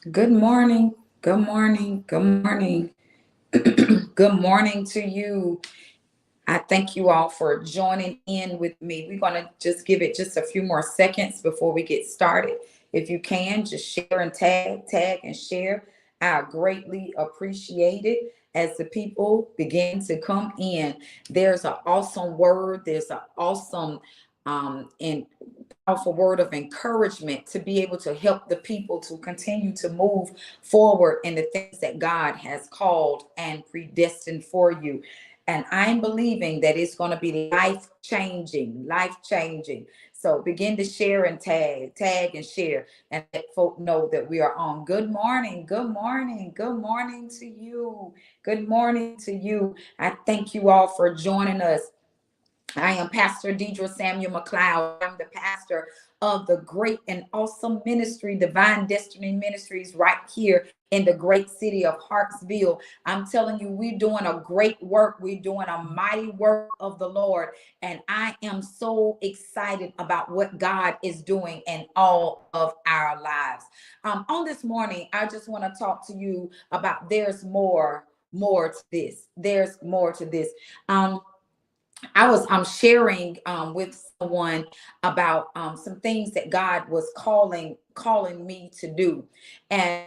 Good morning. Good morning. Good morning. Good morning to you. I thank you all for joining in with me. We're going to just give it just a few more seconds before we get started. If you can, just share and tag and share. I greatly appreciate it as the people begin to come in. There's an awesome word. There's an awesome and powerful word of encouragement to be able to help the people to continue to move forward in the things that God has called and predestined for you. And I'm believing that it's going to be life changing, life changing. So begin to share and tag and share, and let folk know that we are on. Good morning, good morning, good morning to you. Good morning to you. I thank you all for joining us. I am Pastor Deidre Samuel McLeod. I'm the pastor of the great and awesome ministry, Divine Destiny Ministries, right here in the great city of Hartsville. I'm telling you, we're doing a great work. We're doing a mighty work of the Lord. And I am so excited about what God is doing in all of our lives. On this morning, I just want to talk to you about there's more to this. There's more to this. I'm sharing with someone about some things that God was calling me to do, and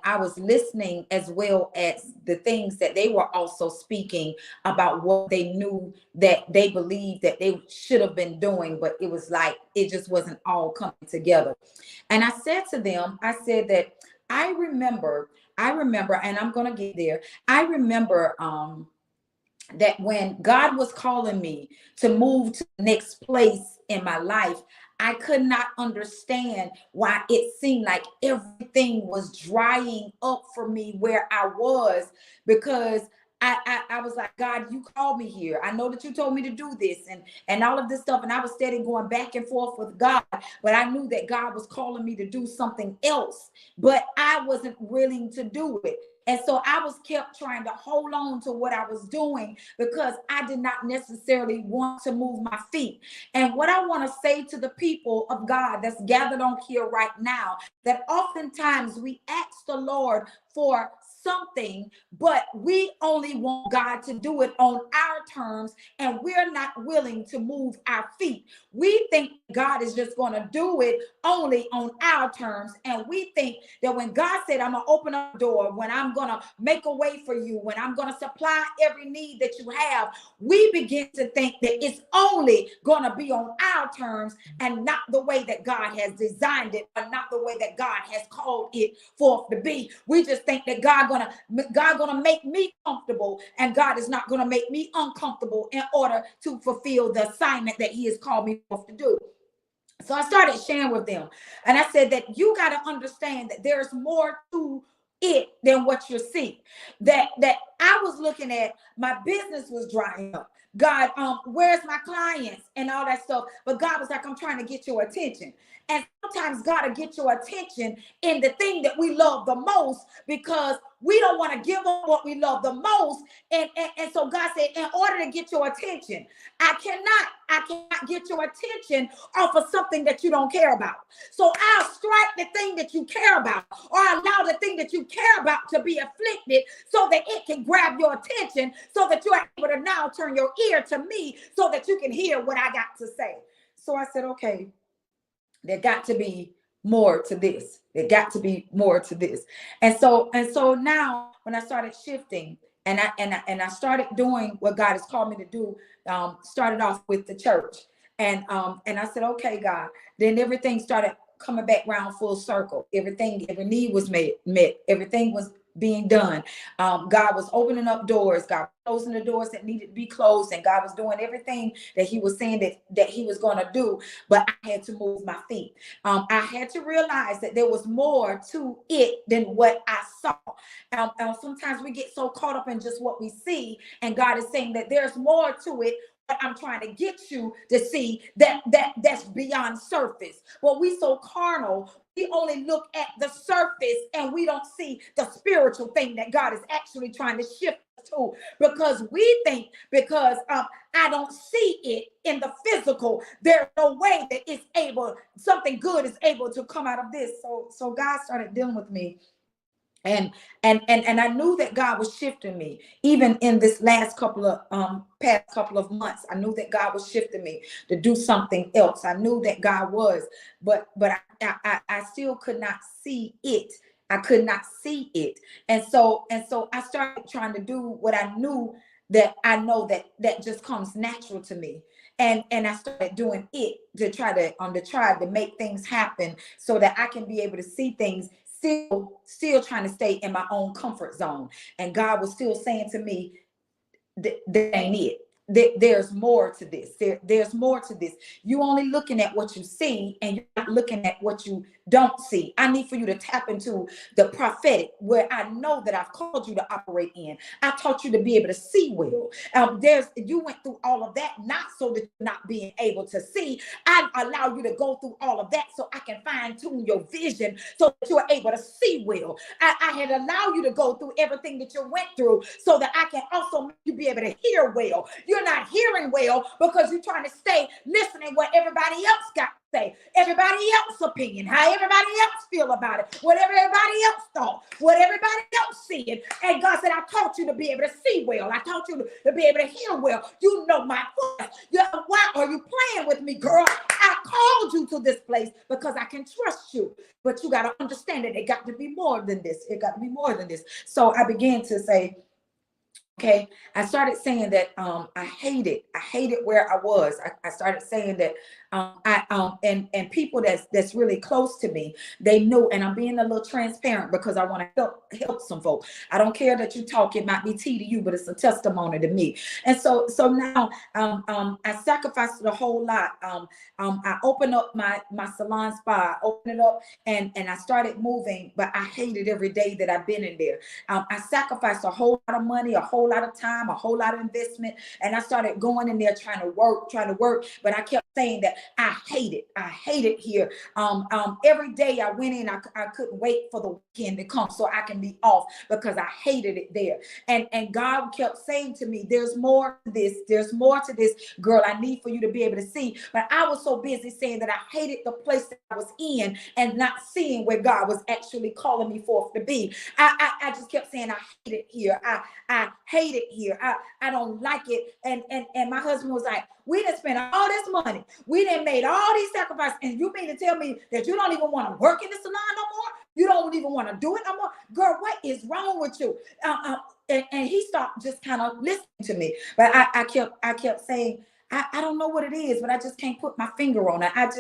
I was listening as well as the things that they were also speaking about what they knew that they believed that they should have been doing, but it was like it just wasn't all coming together. And I said to them, I said that I remember, and I'm gonna get there. I remember. That when God was calling me to move to the next place in my life, I could not understand why it seemed like everything was drying up for me where I was, because I was like, God, you called me here. I know that you told me to do this and all of this stuff. And I was steady going back and forth with God, but I knew that God was calling me to do something else, but I wasn't willing to do it. And so I was kept trying to hold on to what I was doing because I did not necessarily want to move my feet. And what I want to say to the people of God that's gathered on here right now, that oftentimes we ask the Lord for something, but we only want God to do it on our terms, and we're not willing to move our feet. We think God is just going to do it only on our terms, and we think that when God said, I'm going to open up a door, when I'm going to make a way for you, when I'm going to supply every need that you have, we begin to think that it's only going to be on our terms and not the way that God has designed it, or not the way that God has called it forth to be. We just think that God gonna make me comfortable, and God is not gonna make me uncomfortable in order to fulfill the assignment that He has called me forth to do. So I started sharing with them, and I said that you got to understand that there's more to it than what you see. That I was looking at, my business was drying up. God, where's my clients and all that stuff? But God was like, I'm trying to get your attention. And sometimes God will get your attention in the thing that we love the most, because we don't want to give up what we love the most. And so God said, in order to get your attention, I cannot get your attention off of something that you don't care about. So I'll strike the thing that you care about, or allow the thing that you care about to be afflicted, so that it can grab your attention, so that you're able to now turn your ear to me, so that you can hear what I got to say. So I said, okay, there got to be more to this. There got to be more to this. And so now when I started shifting, and I started doing what God has called me to do, started off with the church. And I said, okay, God. Then everything started coming back round full circle. Every need was met. Everything was being done. God was opening up doors. God was closing the doors that needed to be closed, and God was doing everything that He was saying that He was going to do. But I had to move my feet. I had to realize that there was more to it than what I saw. Sometimes we get so caught up in just what we see, and God is saying that there's more to it. But I'm trying to get you to see that's beyond surface. But we so carnal, we only look at the surface and we don't see the spiritual thing that God is actually trying to shift us to, because we think because I don't see it in the physical, there's no way that something good is able to come out of this. So God started dealing with me. And I knew that God was shifting me, even in this past couple of months. I knew that God was shifting me to do something else. I knew that God was, but I still could not see it. I could not see it, and so I started trying to do what I knew that I know that just comes natural to me. And I started doing it to try to make things happen so that I can be able to see things, still trying to stay in my own comfort zone. And God was still saying to me, that ain't it. There's more to this. There's more to this. You only looking at what you see, and you're not looking at what you don't see. I need for you to tap into the prophetic, where I know that I've called you to operate in. I taught you to be able to see well. You went through all of that not so that you're not being able to see. I allow you to go through all of that so I can fine tune your vision so that you are able to see well. I had allowed you to go through everything that you went through so that I can also make you be able to hear well. You're not hearing well because you're trying to stay listening what everybody else got to say, everybody else's opinion, how everybody else feel about it, what everybody else thought, what everybody else seeing. And God said, I taught you to be able to see well. I taught you to be able to hear well. You know my voice. Why are you playing with me, girl? I called you to this place because I can trust you. But you got to understand that it got to be more than this. It got to be more than this. So I began to say, okay, I started saying that I hated where I was. I started saying that and people that's really close to me, they knew, and I'm being a little transparent because I want to help some folks. I don't care that you talk, it might be tea to you, but it's a testimony to me. And so now I sacrificed a whole lot. I opened up my salon spa, I opened it up, and I started moving, but I hated every day that I've been in there. I sacrificed a whole lot of money, a whole lot of time, a whole lot of investment, and I started going in there trying to work, but I kept saying that I hate it here. Every day I went in, I couldn't wait for the weekend to come so I can be off because I hated it there. And God kept saying to me, there's more to this, girl. I need for you to be able to see. But I was so busy saying that I hated the place that I was in and not seeing where God was actually calling me forth to be. I just kept saying, I hate it here. I hate it here. I don't like it. And my husband was like, we done spent all this money. We done made all these sacrifices. And you mean to tell me that you don't even want to work in the salon no more? You don't even want to do it no more? Girl, what is wrong with you? And he stopped just kind of listening to me. But I kept saying, I don't know what it is, but I just can't put my finger on it. I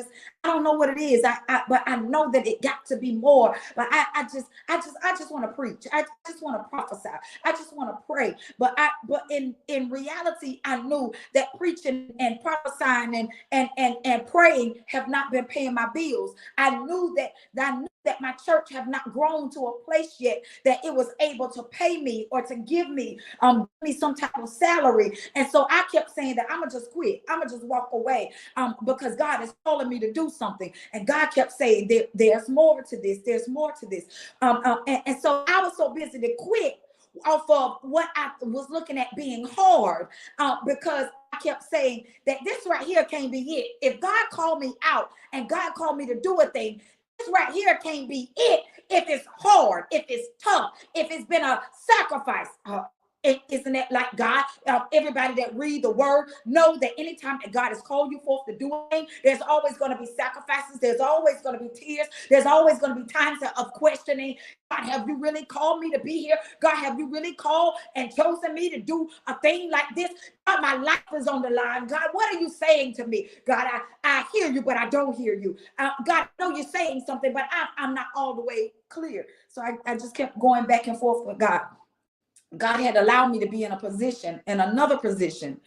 don't know what it is. But I know that it got to be more. But I just want to preach. I just want to prophesy. I just want to pray. But in reality, I knew that preaching and prophesying and praying have not been paying my bills. I knew that my church have not grown to a place yet that it was able to pay me or to give me some type of salary. And so I kept saying that I'm gonna just quit. I'm gonna just walk away because God is calling me to do something. And God kept saying there's more to this. There's more to this. And so I was so busy to quit off of what I was looking at being hard because I kept saying that this right here can't be it. If God called me out and God called me to do a thing, this right here can't be it. If it's hard, if it's tough, if it's been a sacrifice. Isn't that like God? Everybody that read the word know that anytime that God has called you forth to do a thing, there's always going to be sacrifices. There's always going to be tears. There's always going to be times of questioning. God, have you really called me to be here? God, have you really called and chosen me to do a thing like this? God, my life is on the line. God, what are you saying to me? God, I hear you, but I don't hear you. God, I know you're saying something, but I'm not all the way clear. So I just kept going back and forth with God. God had allowed me to be in another position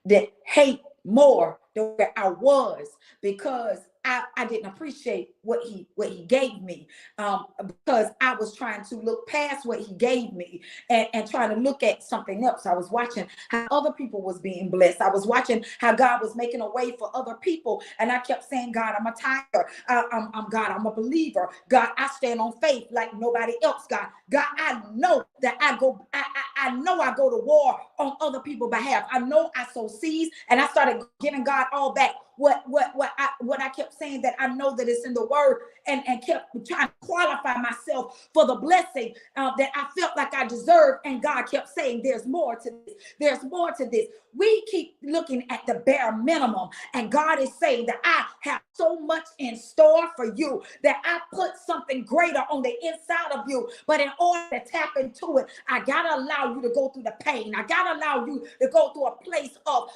that hate more than where I was, because I didn't appreciate what he gave me, because I was trying to look past what he gave me and trying to look at something else. I was watching how other people was being blessed. I was watching how God was making a way for other people, and I kept saying, God, I'm a tither. I'm God. I'm a believer. God, I stand on faith like nobody else. God, I know that I know I go to war on other people's behalf. I know I sow seeds, and I started giving God all back what I kept saying, that I know that it's in the word, and kept trying to qualify myself for the blessing that I felt like I deserved. And God kept saying, there's more to this. There's more to this. We keep looking at the bare minimum, and God is saying that I have so much in store for you, that I put something greater on the inside of you. But in order to tap into it, I gotta allow you to go through the pain. I gotta allow you to go through a place of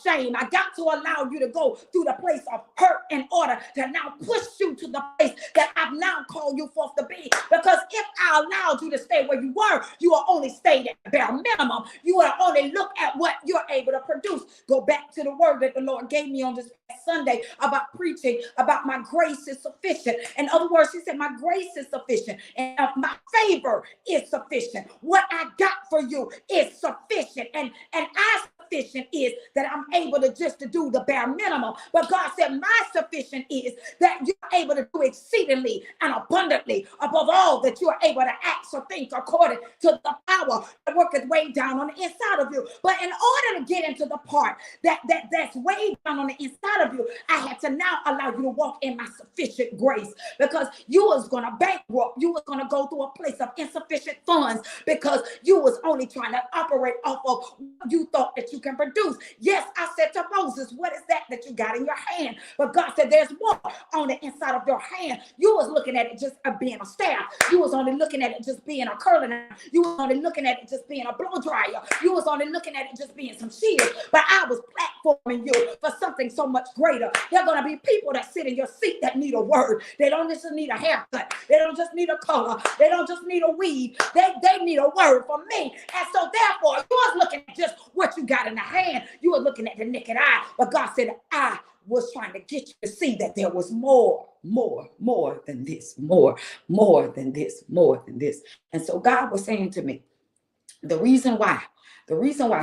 shame. I got to allow you to go through the place of hurt in order to now push you to the place that I've now called you forth to be. Because if I allowed you to stay where you were, you will only stay at the bare minimum. You will only look at what you're able to produce. Go back to the word that the Lord gave me on this Sunday about preaching about my grace is sufficient. In other words, he said, my grace is sufficient, and my favor is sufficient. What I got for you is sufficient. And I sufficient is that I'm able to just to do the bare minimum. But God said, my sufficient is that you're able to do exceedingly and abundantly above all that you are able to act or think according to the power that worketh way down on the inside of you. But in order to get into the part that's way down on the inside of you, I had to now allow you to walk in my sufficient grace, because you was going to bankrupt. You was going to go through a place of insufficient funds because you was only trying to operate off of what you thought that you can produce. Yes, I said to Moses, what is that you got in your hand? But God said, there's more on the inside of your hand. You was looking at it just being a staff. You was only looking at it just being a curling iron. You was only looking at it just being a blow dryer. You was only looking at it just being some shears. But I was platforming you for something so much greater. There are going to be people that sit in your seat that need a word. They don't just need a haircut. They don't just need a color. They don't just need a weave. They need a word from me. And so therefore, you was looking at just what you got in the hand. You were looking at the naked eye. But God said, I was trying to get you to see that there was more than this, more than this, more than this. And so God was saying to me, the reason why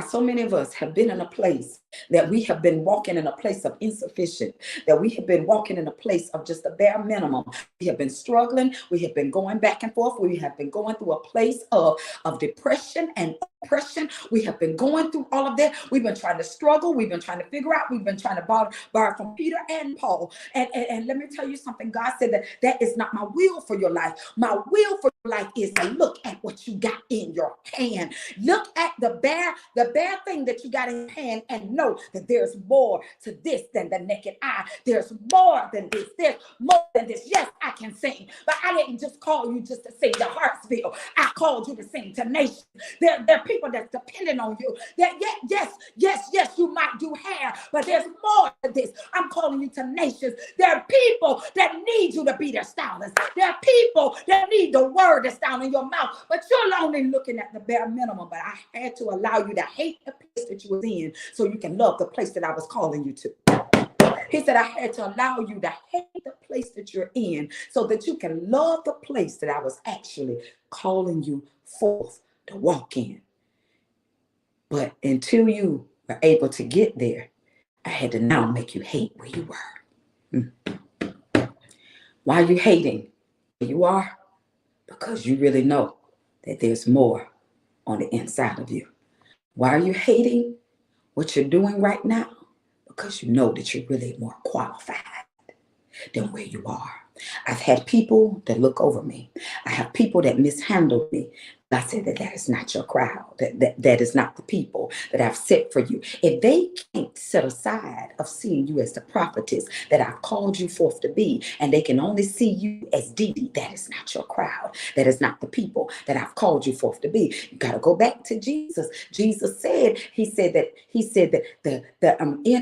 so many of us have been in a place that we have been walking in a place of insufficient, that we have been walking in a place of just a bare minimum. We have been struggling. We have been going back and forth. We have been going through a place of depression and oppression. We have been going through all of that. We've been trying to struggle. We've been trying to figure out. We've been trying to borrow from Peter and Paul. And let me tell you something. God said that is not my will for your life. My will for your life is to look at what you got in your hand. Look at the bare thing that you got in your hand and know that there's more to this than the naked eye. There's more than this. There's more than this. Yes, I can sing, but I didn't just call you just to sing to Hartsville. I called you to sing to nations. There are people that's dependent on you. That yes, you might do hair, but there's more to this. I'm calling you to nations. There are people that need you to be their stylist. There are people that need the word that's down in your mouth, but you're only looking at the bare minimum. But I had to allow you to hate the place that you was in so you can love the place that I was calling you to. He said, I had to allow you to hate the place that you're in so that you can love the place that I was actually calling you forth to walk in. But until you were able to get there, I had to now make you hate where you were. Why are you hating where you are? Because you really know that there's more on the inside of you. Why are you hating what you're doing right now? Because you know that you're really more qualified than where you are. I've had people that look over me. I have people that mishandle me. I said that is not your crowd. That is not the people that I've set for you. If they can't set aside of seeing you as the prophetess that I've called you forth to be, and they can only see you as Dee Dee, that is not your crowd. That is not the people that I've called you forth to be. You got to go back to Jesus. Jesus said, he said that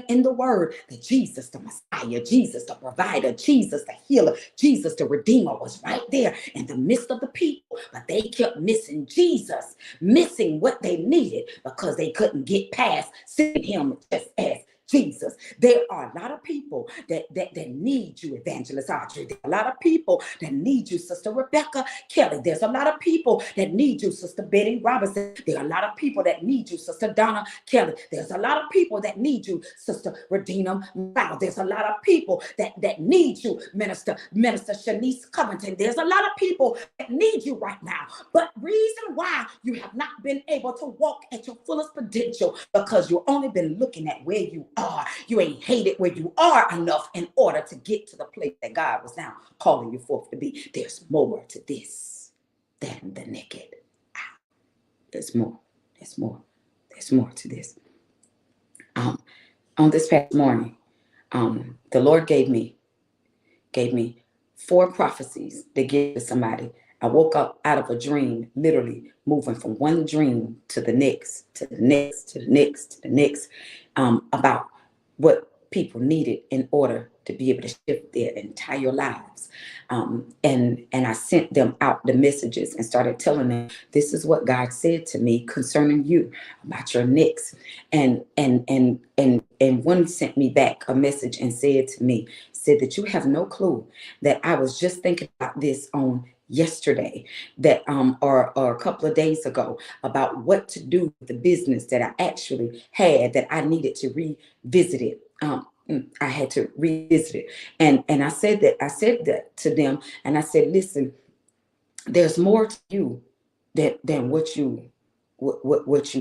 in the word that Jesus, the Messiah, Jesus, the provider, Jesus, the healer, Jesus, the redeemer was right there in the midst of the people, but they kept missing Jesus, missing what they needed because they couldn't get past seeing him just as Jesus. There are a lot of people that need you, Evangelist Audrey. There are a lot of people that need you, Sister Rebecca Kelly. There's a lot of people that need you, Sister Betty Robinson. There are a lot of people that need you, Sister Donna Kelly. There's a lot of people that need you, Sister Regina Mao. There's a lot of people that need you, Minister Shanice Covington. There's a lot of people that need you right now. But reason why you have not been able to walk at your fullest potential, because you've only been looking at where you are. You ain't hated where you are enough in order to get to the place that God was now calling you forth to be. There's more to this than the naked eye. There's more. There's more. There's more to this. On this past morning, the Lord gave me 4 prophecies to give to somebody. I woke up out of a dream, literally moving from one dream to the next, to the next, to the next, to the next, about what people needed in order to be able to shift their entire lives. And I sent them out the messages and started telling them, this is what God said to me concerning you, about your next. And one sent me back a message and said that you have no clue that I was just thinking about this on yesterday, that or a couple of days ago, about what to do with the business that I actually had, that I needed to revisit it. I had to revisit it. And I said that to them, and I said, listen, there's more to you than what you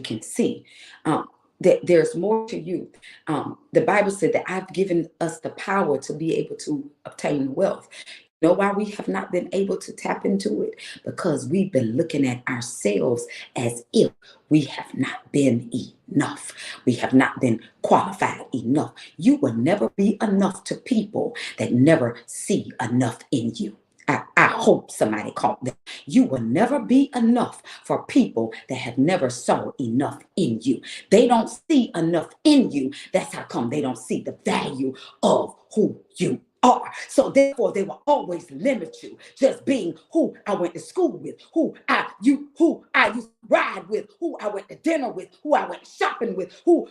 can see. That there's more to you. The Bible said that I've given us the power to be able to obtain wealth. You know why we have not been able to tap into it? Because we've been looking at ourselves as if we have not been enough. We have not been qualified enough. You will never be enough to people that never see enough in you. I hope somebody caught that. You will never be enough for people that have never saw enough in you. They don't see enough in you. That's how come they don't see the value of who you are. So therefore, they will always limit you just being who I went to school with, who I used to ride with, who I went to dinner with, who I went shopping with, who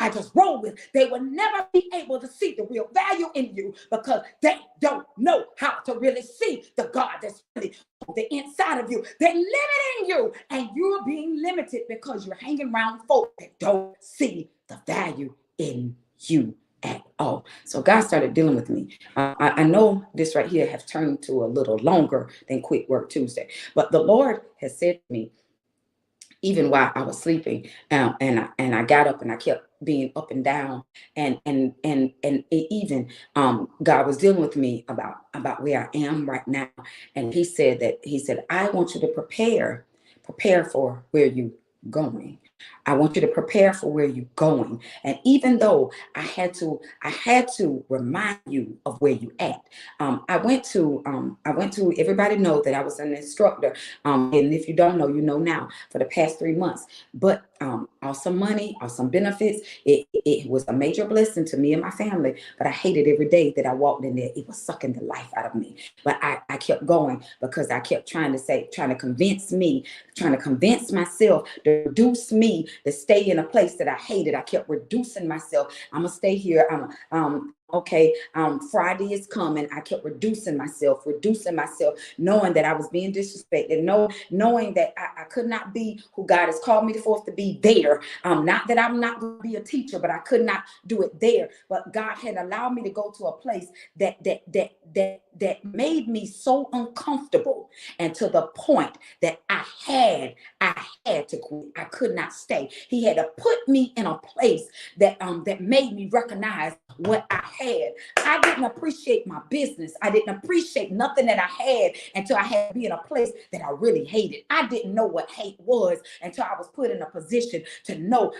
I just roll with. They will never be able to see the real value in you, because they don't know how to really see the God that's really on the inside of you. They're limiting you, and you're being limited because you're hanging around folk that don't see the value in you at all. So God started dealing with me. I know this right here has turned to a little longer than Quick Work Tuesday, but the Lord has said to me, even while I was sleeping, and I got up and I kept being up and down, and even God was dealing with me about where I am right now, and He said, I want you to prepare for where you going. I want you to prepare for where you're going. And even though I had to remind you of where you at. I went to everybody know that I was an instructor. And if you don't know, you know now, for the past 3 months. But awesome money, awesome benefits. It was a major blessing to me and my family. But I hated every day that I walked in there. It was sucking the life out of me. But I kept going, because I kept trying to convince myself to reduce me to stay in a place that I hated. I kept reducing myself. I'm gonna stay here. Okay, Friday is coming. I kept reducing myself, knowing that I was being disrespected, knowing that I could not be who God has called me forth to be there. Not that I'm not going to be a teacher, but I could not do it there. But God had allowed me to go to a place that made me so uncomfortable, and to the point that I had to quit. I could not stay. He had to put me in a place that made me recognize what I had. I didn't appreciate my business. I didn't appreciate nothing that I had until I had to be in a place that I really hated. I didn't know what hate was until I was put in a position to know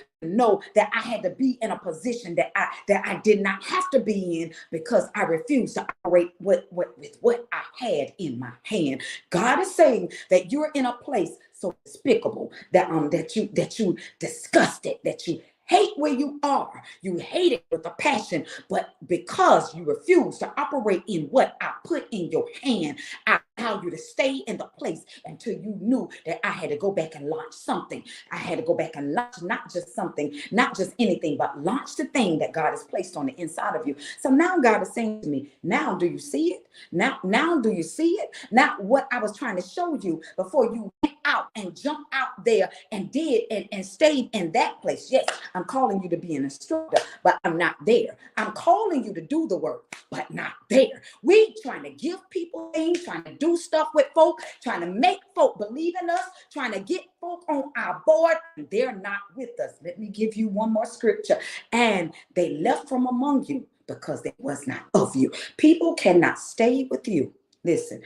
that I had to be in a position that I did not have to be in, because I refused to operate with what I had in my hand. God is saying that you're in a place so despicable that you disgusted, that you hate where you are. You hate it with a passion, but because you refuse to operate in what I put in your hand, I allow you to stay in the place until you knew that I had to go back and launch something. I had to go back and launch not just something, not just anything, but launch the thing that God has placed on the inside of you. So now God is saying to me, now do you see it? Now do you see it? Now what I was trying to show you before you went out and jumped out there and did and stayed in that place. Yes, I'm calling you to be an instructor, but I'm not there. I'm calling you to do the work, but not there. We trying to give people things, trying to do stuff with folk, trying to make folk believe in us, trying to get folk on our board, and they're not with us. Let me give you one more scripture. And they left from among you because they was not of you. People cannot stay with you. Listen,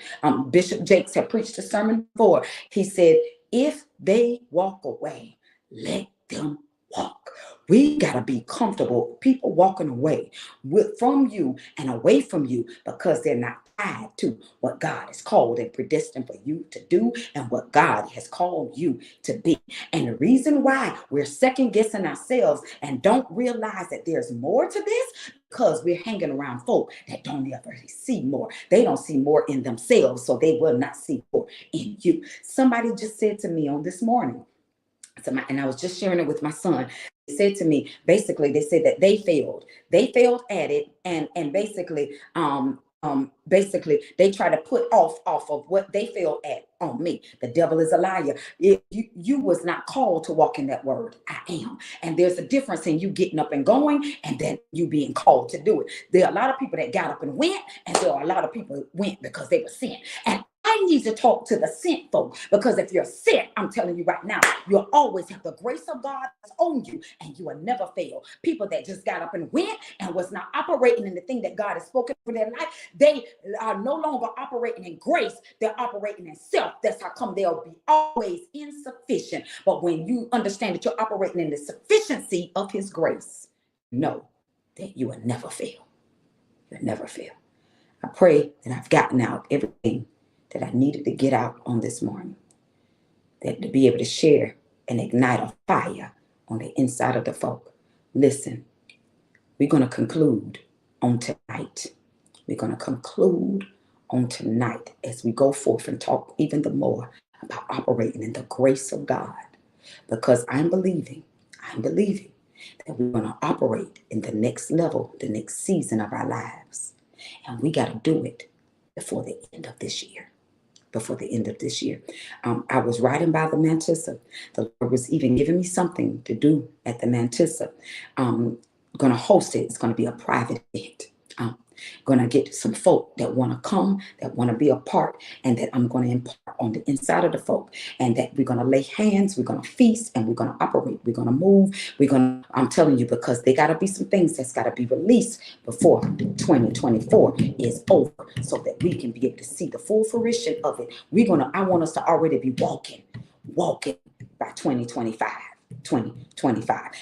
Bishop Jakes had preached a sermon before. He said, if they walk away, let them walk. We got to be comfortable, people walking away from you and away from you because they're not tied to what God has called and predestined for you to do and what God has called you to be. And the reason why we're second guessing ourselves and don't realize that there's more to this, because we're hanging around folk that don't ever see more. They don't see more in themselves, so they will not see more in you. Somebody just said to me on this morning, and I was just sharing it with my son. They said to me, basically, they said that they failed. They failed at it, and basically they try to put off of what they failed at on me. The devil is a liar. You was not called to walk in that word. I am. And there's a difference in you getting up and going and then you being called to do it. There are a lot of people that got up and went, and there are a lot of people who went because they were sent. And I need to talk to the sent folk, because if you're sent, I'm telling you right now, you'll always have the grace of God that's on you, and you will never fail. People that just got up and went and was not operating in the thing that God has spoken for their life, they are no longer operating in grace. They're operating in self. That's how come they'll be always insufficient. But when you understand that you're operating in the sufficiency of his grace, know that you will never fail. You'll never fail. I pray that I've gotten out everything that I needed to get out on this morning, that to be able to share and ignite a fire on the inside of the folk. Listen, we're going to conclude on tonight. We're going to conclude on tonight as we go forth and talk even the more about operating in the grace of God, because I'm believing that we're going to operate in the next level, the next season of our lives. And we got to do it before the end of this year. I was riding by the Mantissa. The Lord was even giving me something to do at the Mantissa. Going to host it. It's going to be a private event. Going to get some folk that want to come, that want to be a part, and that I'm going to impart on the inside of the folk, and that we're going to lay hands, we're going to feast, and we're going to operate, we're going to move, I'm telling you, because there got to be some things that's got to be released before 2024 is over, so that we can be able to see the full fruition of it. I want us to already be walking by 2025.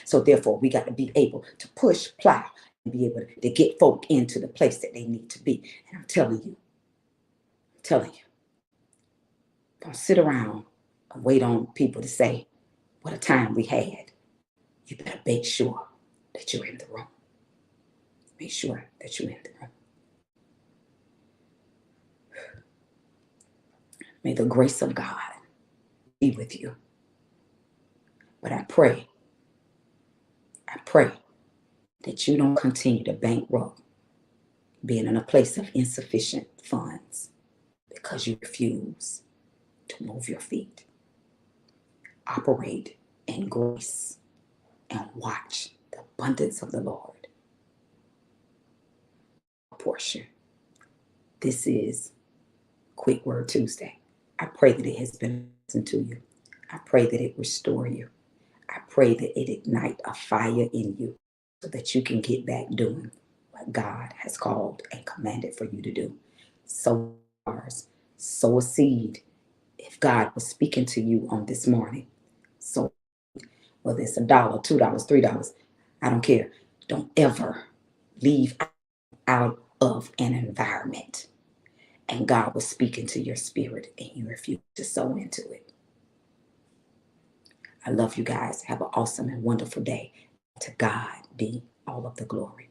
So therefore, we got to be able to push, plow, and be able to get folk into the place that they need to be. And I'm telling you, don't sit around and wait on people to say what a time we had. You better make sure that you're in the room. Make sure that you're in the room. May the grace of God be with you. But I pray that you don't continue to bankrupt being in a place of insufficient funds because you refuse to move your feet. Operate in grace and watch the abundance of the Lord portion. This is Quick Word Tuesday. I pray that it has been listened to you. I pray that it restore you. I pray that it ignite a fire in you so that you can get back doing what God has called and commanded for you to do. Sow a seed. If God was speaking to you on this morning, so whether it's $1, $2, $3, I don't care. Don't ever leave out of an environment and God was speaking to your spirit and you refuse to sow into it. I love you guys. Have an awesome and wonderful day. To God be all of the glory.